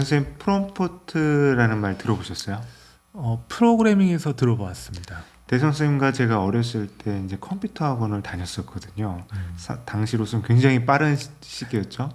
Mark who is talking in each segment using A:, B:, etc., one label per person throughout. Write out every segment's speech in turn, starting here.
A: 선생님 프롬프트라는 말 들어보셨어요?
B: 프로그래밍에서 들어봤습니다.
A: 대선 선생님과 제가 어렸을 때 이제 컴퓨터 학원을 다녔었거든요. 당시로서는 굉장히 빠른 시기였죠.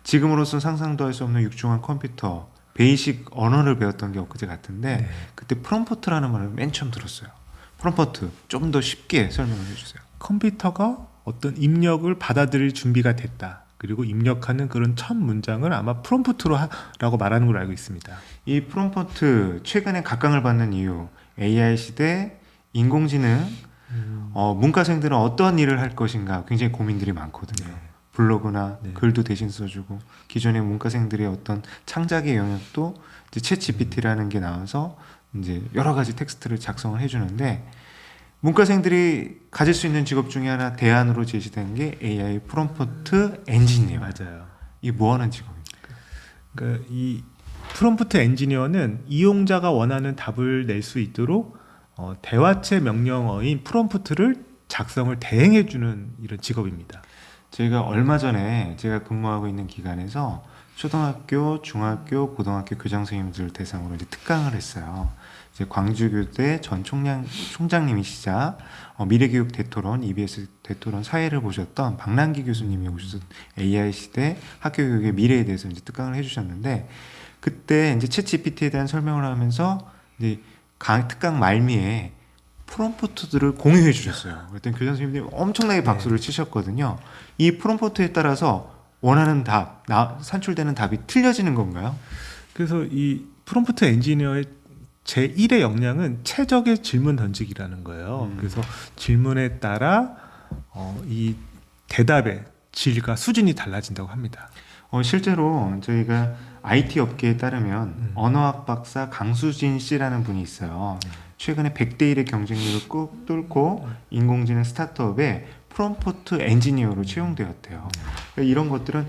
A: 지금으로서는 상상도 할 수 없는 육중한 컴퓨터, 베이직 언어를 배웠던 게 엊그제 같은데
B: 네.
A: 그때 프롬프트라는 말을 맨 처음 들었어요. 프롬프트 좀 더 쉽게 설명을 해주세요.
B: 컴퓨터가 어떤 입력을 받아들일 준비가 됐다. 그리고 입력하는 그런 첫 문장을 아마 프롬프트라고 말하는 걸로 알고 있습니다.
A: 이 프롬프트 최근에 각광을 받는 이유, AI 시대 인공지능 문과생들은 어떤 일을 할 것인가 굉장히 고민들이 많거든요.
B: 네.
A: 블로그나
B: 네.
A: 글도 대신 써주고 기존의 문과생들의 어떤 창작의 영역도 이제 챗 GPT라는 게 나와서 이제 여러 가지 텍스트를 작성을 해주는데 문과생들이 가질 수 있는 직업 중에 하나 대안으로 제시된 게 AI 프롬프트 엔지니어.
B: 맞아요.
A: 이게 뭐 하는 직업입니까?
B: 그러니까 이 프롬프트 엔지니어는 이용자가 원하는 답을 낼 수 있도록 대화체 명령어인 프롬프트를 작성을 대행해주는 이런 직업입니다.
A: 저희가 얼마 전에 제가 근무하고 있는 기관에서 초등학교, 중학교, 고등학교 교장 선생님들 대상으로 이제 특강을 했어요. 이제 광주교대 전 총장님이시자 미래교육 대토론, EBS 대토론 사회를 보셨던 박남기 교수님이 오셔서 AI 시대 학교 교육의 미래에 대해서 이제 특강을 해주셨는데 그때 이제 챗 GPT에 대한 설명을 하면서 이제 특강 말미에 프롬프트들을 공유해 주셨어요. 그랬더니 교장 선생님들이 엄청나게 박수를 치셨거든요. 이 프롬프트에 따라서 원하는 산출되는 답이 틀려지는 건가요?
B: 그래서 이 프롬프트 엔지니어의 제1의 역량은 최적의 질문 던지기라는 거예요. 그래서 질문에 따라 이 대답의 질과 수준이 달라진다고 합니다.
A: 실제로 저희가 IT 업계에 따르면 언어학 박사 강수진 씨라는 분이 있어요. 최근에 100대 1의 경쟁력을 꾹 뚫고 인공지능 스타트업에 프롬프트 엔지니어로 채용되었대요. 그러니까 이런 것들은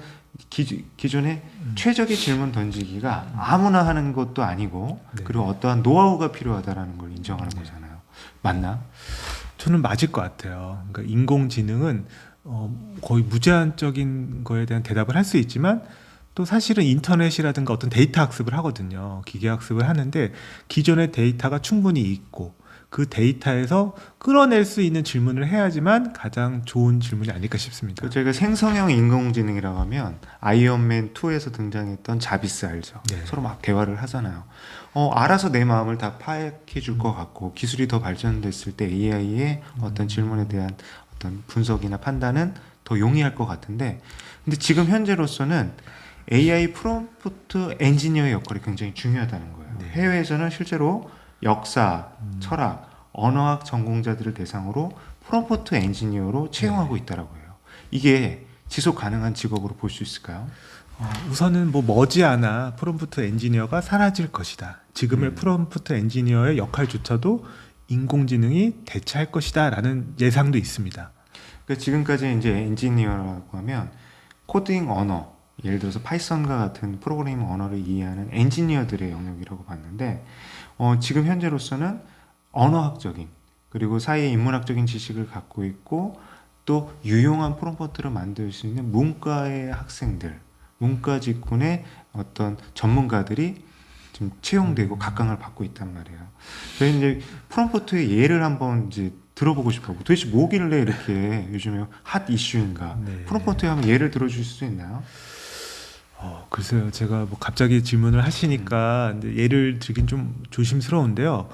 A: 기존에 최적의 질문 던지기가 아무나 하는 것도 아니고
B: 네.
A: 그리고 어떠한 노하우가 필요하다는 걸 인정하는 거잖아요. 맞나?
B: 저는 맞을 것 같아요. 그러니까 인공지능은 거의 무제한적인 거에 대한 대답을 할 수 있지만 또 사실은 인터넷이라든가 어떤 데이터 학습을 하거든요. 기계 학습을 하는데 기존의 데이터가 충분히 있고 그 데이터에서 끌어낼 수 있는 질문을 해야지만 가장 좋은 질문이 아닐까 싶습니다.
A: 저희가 생성형 인공지능이라고 하면 아이언맨 2에서 등장했던 자비스 알죠?
B: 네.
A: 서로 막 대화를 하잖아요. 알아서 내 마음을 다 파악해 줄 것 같고 기술이 더 발전됐을 때 AI의 어떤 질문에 대한 어떤 분석이나 판단은 더 용이할 것 같은데 근데 지금 현재로서는 AI 프롬프트 엔지니어의 역할이 굉장히 중요하다는 거예요.
B: 네.
A: 해외에서는 실제로 역사, 철학, 언어학 전공자들을 대상으로 프롬프트 엔지니어로 채용하고 있다라고 해요. 이게 지속 가능한 직업으로 볼 수 있을까요?
B: 우선은 머지않아 프롬프트 엔지니어가 사라질 것이다. 지금의 프롬프트 엔지니어의 역할조차도 인공지능이 대체할 것이다라는 예상도 있습니다.
A: 그러니까 지금까지 이제 엔지니어라고 하면 코딩 언어, 예를 들어서 파이썬과 같은 프로그래밍 언어를 이해하는 엔지니어들의 영역이라고 봤는데 지금 현재로서는 언어학적인 그리고 사회 인문학적인 지식을 갖고 있고 또 유용한 프롬프트를 만들 수 있는 문과의 학생들, 문과 직군의 어떤 전문가들이 지금 채용되고 각광을 받고 있단 말이에요. 그래서 이제 프롬프트의 예를 한번 이제 들어보고 싶어요. 도대체 뭐길래 이렇게 요즘에 핫 이슈인가?
B: 네.
A: 프롬프트에 한번 예를 들어주실 수 있나요?
B: 글쎄요. 제가 갑자기 질문을 하시니까 근데 예를 들긴 좀 조심스러운데요.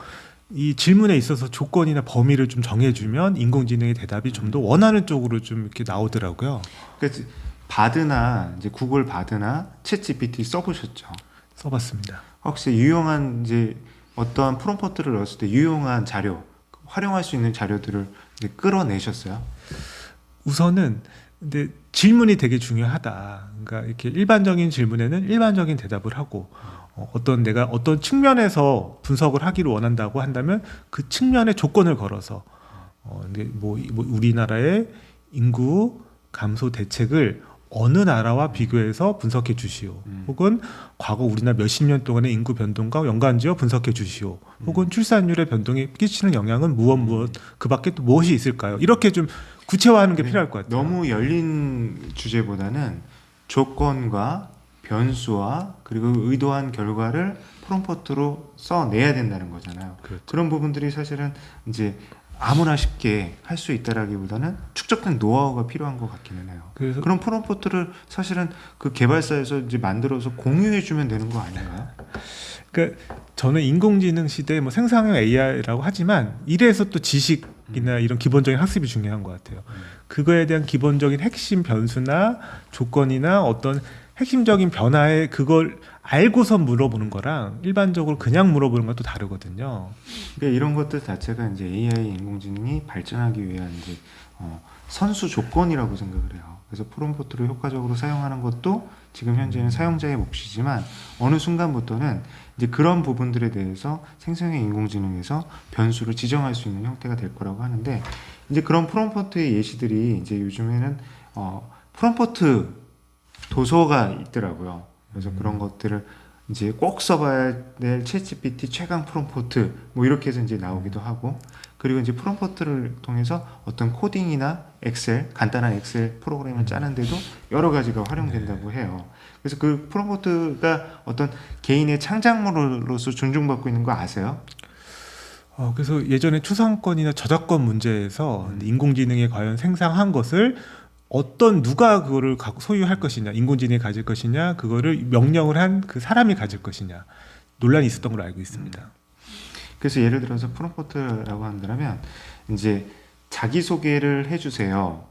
B: 이 질문에 있어서 조건이나 범위를 좀 정해주면 인공지능의 대답이 좀 더 원하는 쪽으로 좀 이렇게 나오더라고요.
A: 그래서 바드나 이제 구글 바드나 챗 GPT 써보셨죠?
B: 써봤습니다.
A: 혹시 유용한 이제 어떠한 프롬프트를 넣었을 때 유용한 자료, 활용할 수 있는 자료들을 이제 끌어내셨어요?
B: 우선은 근데 질문이 되게 중요하다. 그러니까 이렇게 일반적인 질문에는 일반적인 대답을 하고 내가 어떤 측면에서 분석을 하기를 원한다고 한다면 그 측면의 조건을 걸어서 근데 우리나라의 인구 감소 대책을 어느 나라와 비교해서 분석해 주시오. 혹은 과거 우리나라 몇십 년 동안의 인구 변동과 연관지어 분석해 주시오. 혹은 출산율의 변동이 끼치는 영향은 무엇 그 밖에 또 무엇이 있을까요? 이렇게 좀 구체화하는 게 필요할 것 같아요.
A: 너무 열린 주제보다는 조건과 변수와 그리고 의도한 결과를 프롬프트로 써내야 된다는 거잖아요.
B: 그렇죠.
A: 그런 부분들이 사실은 이제 아무나 쉽게 할 수 있다라기보다는 축적된 노하우가 필요한 것 같기는 해요.
B: 그래서
A: 그런 프롬프트를 사실은 그 개발사에서 이제 만들어서 공유해주면 되는 거 아닌가요?
B: 그러니까 저는 인공지능 시대 뭐 생성형 AI라고 하지만 이래서 또 지식이나 이런 기본적인 학습이 중요한 것 같아요. 그거에 대한 기본적인 핵심 변수나 조건이나 어떤 핵심적인 변화에 그걸 알고서 물어보는 거랑 일반적으로 그냥 물어보는 것도 다르거든요.
A: 그러니까 이런 것들 자체가 이제 AI 인공지능이 발전하기 위한 이제 선수 조건이라고 생각을 해요. 그래서 프롬프트를 효과적으로 사용하는 것도 지금 현재는 사용자의 몫이지만 어느 순간부터는 이제 그런 부분들에 대해서 생성형 인공지능에서 변수를 지정할 수 있는 형태가 될 거라고 하는데 이제 그런 프롬프트의 예시들이 이제 요즘에는 프롬프트 도서가 있더라고요. 그래서 그런 것들을 이제 꼭 써봐야 될 챗GPT 최강 프롬프트 뭐 이렇게 해서 이제 나오기도 하고 그리고 이제 프롬프트를 통해서 어떤 코딩이나 엑셀 간단한 엑셀 프로그램을 짜는데도 여러 가지가 활용된다고 해요. 그래서 그 프롬프트가 어떤 개인의 창작물로서 존중받고 있는 거 아세요?
B: 그래서 예전에 초상권이나 저작권 문제에서 인공지능이 과연 생성한 것을 누가 그거를 소유할 것이냐, 인공지능이 가질 것이냐, 그거를 명령을 한 그 사람이 가질 것이냐 논란이 있었던 걸로 알고 있습니다.
A: 그래서 예를 들어서 프롬프트라고 한다면 이제 자기소개를 해주세요.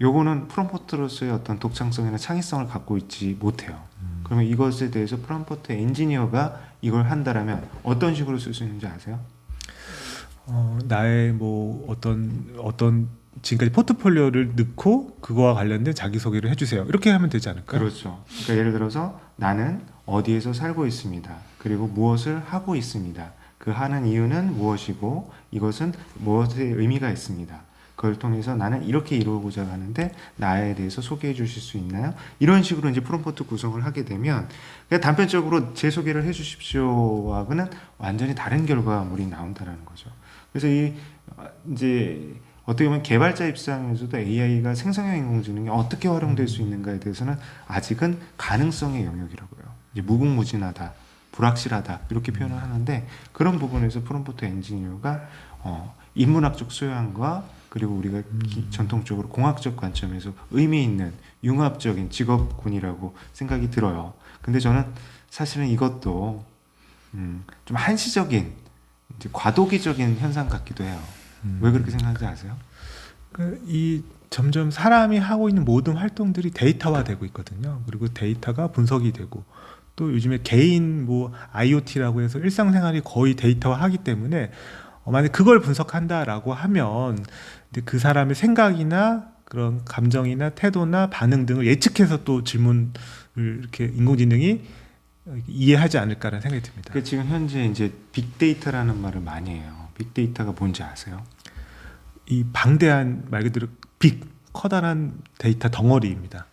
A: 요거는 프롬프트로서의 어떤 독창성이나 창의성을 갖고 있지 못해요. 그러면 이것에 대해서 프롬프트 엔지니어가 이걸 한다라면 어떤 식으로 쓸 수 있는지 아세요?
B: 나의 뭐 어떤 지금까지 포트폴리오를 넣고 그거와 관련된 자기소개를 해주세요. 이렇게 하면 되지 않을까요?
A: 그렇죠. 그러니까 예를 들어서 나는 어디에서 살고 있습니다. 그리고 무엇을 하고 있습니다. 그 하는 이유는 무엇이고 이것은 무엇에 의미가 있습니다. 그걸 통해서 나는 이렇게 이루고자 하는데 나에 대해서 소개해 주실 수 있나요? 이런 식으로 이제 프롬프트 구성을 하게 되면 그냥 단편적으로 제 소개를 해 주십시오하고는 완전히 다른 결과물이 나온다라는 거죠. 그래서 이제 어떻게 보면 개발자 입장에서도 AI가 생성형 인공지능이 어떻게 활용될 수 있는가에 대해서는 아직은 가능성의 영역이라고요. 이제 무궁무진하다, 불확실하다 이렇게 표현을 하는데 그런 부분에서 프롬프트 엔지니어가 인문학적 소양과 그리고 우리가 전통적으로 공학적 관점에서 의미 있는 융합적인 직업군이라고 생각이 들어요. 근데 저는 사실은 이것도 좀 한시적인 이제 과도기적인 현상 같기도 해요. 왜 그렇게 생각하는지 아세요?
B: 이 점점 사람이 하고 있는 모든 활동들이 데이터화되고 있거든요. 그리고 데이터가 분석이 되고 또 요즘에 개인 뭐 IoT라고 해서 일상생활이 거의 데이터화하기 때문에 만약 그걸 분석한다라고 하면 그 사람의 생각이나 그런 감정이나 태도나 반응 등을 예측해서 또 질문을 이렇게 인공지능이 이해하지 않을까라는 생각이 듭니다.
A: 그 지금 현재 이제 빅데이터라는 말을 많이 해요. 빅데이터가 뭔지 아세요?
B: 이 방대한 말 그대로 커다란 데이터 덩어리입니다.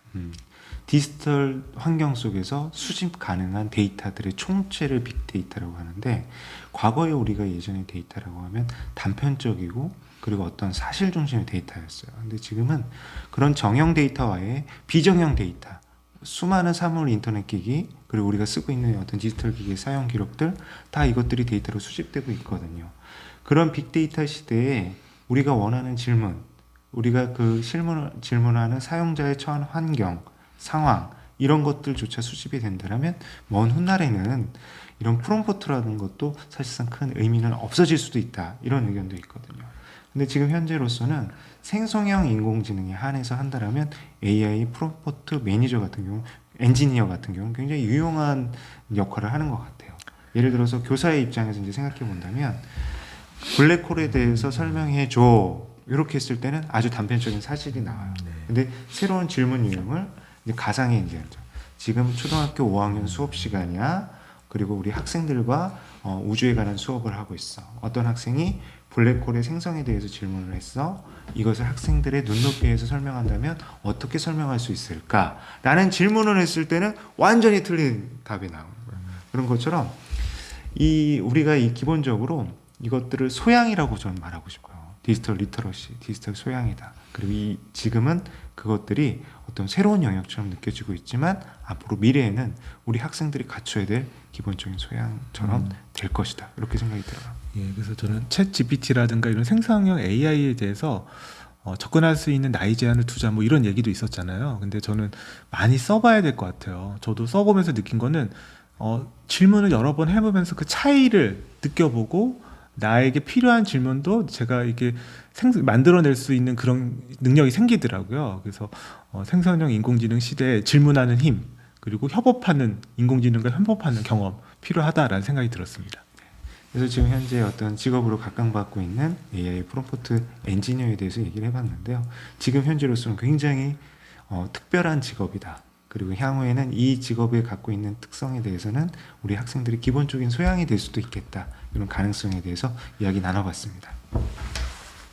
A: 디지털 환경 속에서 수집 가능한 데이터들의 총체를 빅데이터라고 하는데 과거에 우리가 예전에 데이터라고 하면 단편적이고 그리고 어떤 사실 중심의 데이터였어요. 근데 지금은 그런 정형 데이터와의 비정형 데이터, 수많은 사물 인터넷 기기 그리고 우리가 쓰고 있는 어떤 디지털 기기의 사용 기록들 다 이것들이 데이터로 수집되고 있거든요. 그런 빅데이터 시대에 우리가 원하는 질문, 우리가 그 질문하는 사용자의 처한 환경, 상황 이런 것들조차 수집이 된다면 먼 훗날에는 이런 프롬프트라는 것도 사실상 큰 의미는 없어질 수도 있다 이런 의견도 있거든요. 근데 지금 현재로서는 생성형 인공지능에 한해서 한다면 AI 프롬프트 매니저 같은 경우, 엔지니어 같은 경우는 굉장히 유용한 역할을 하는 것 같아요. 예를 들어서 교사의 입장에서 이제 생각해 본다면 블랙홀에 대해서 설명해 줘 이렇게 했을 때는 아주 단편적인 사실이 나와요. 근데 새로운 질문 유형을 이제 가상의 이제 지금 초등학교 5학년 수업 시간이야. 그리고 우리 학생들과 우주에 관한 수업을 하고 있어. 어떤 학생이 블랙홀의 생성에 대해서 질문을 했어. 이것을 학생들의 눈높이에서 설명한다면 어떻게 설명할 수 있을까? 라는 질문을 했을 때는 완전히 틀린 답이 나오는 거예요. 그런 것처럼 우리가 기본적으로 이것들을 소양이라고 저는 말하고 싶어요. 디지털 리터러시, 디지털 소양이다. 그리고 지금은 그것들이 어떤 새로운 영역처럼 느껴지고 있지만 앞으로 미래에는 우리 학생들이 갖춰야 될 기본적인 소양처럼 될 것이다. 이렇게 생각이 들어요.
B: 예, 그래서 저는 챗 GPT라든가 이런 생성형 AI에 대해서 접근할 수 있는 나이 제한을 두자 뭐 이런 얘기도 있었잖아요. 근데 저는 많이 써봐야 될 것 같아요. 저도 써보면서 느낀 거는 질문을 여러 번 해보면서 그 차이를 느껴보고 나에게 필요한 질문도 제가 이게 만들어낼 수 있는 그런 능력이 생기더라고요. 그래서 생성형 인공지능 시대에 질문하는 힘 그리고 협업하는 인공지능과 협업하는 경험 필요하다라는 생각이 들었습니다.
A: 그래서 지금 현재 어떤 직업으로 각광받고 있는 AI 프롬프트 엔지니어에 대해서 얘기를 해봤는데요. 지금 현재로서는 굉장히 특별한 직업이다. 그리고 향후에는 이 직업에 갖고 있는 특성에 대해서는 우리 학생들이 기본적인 소양이 될 수도 있겠다. 이런 가능성에 대해서 이야기 나눠봤습니다.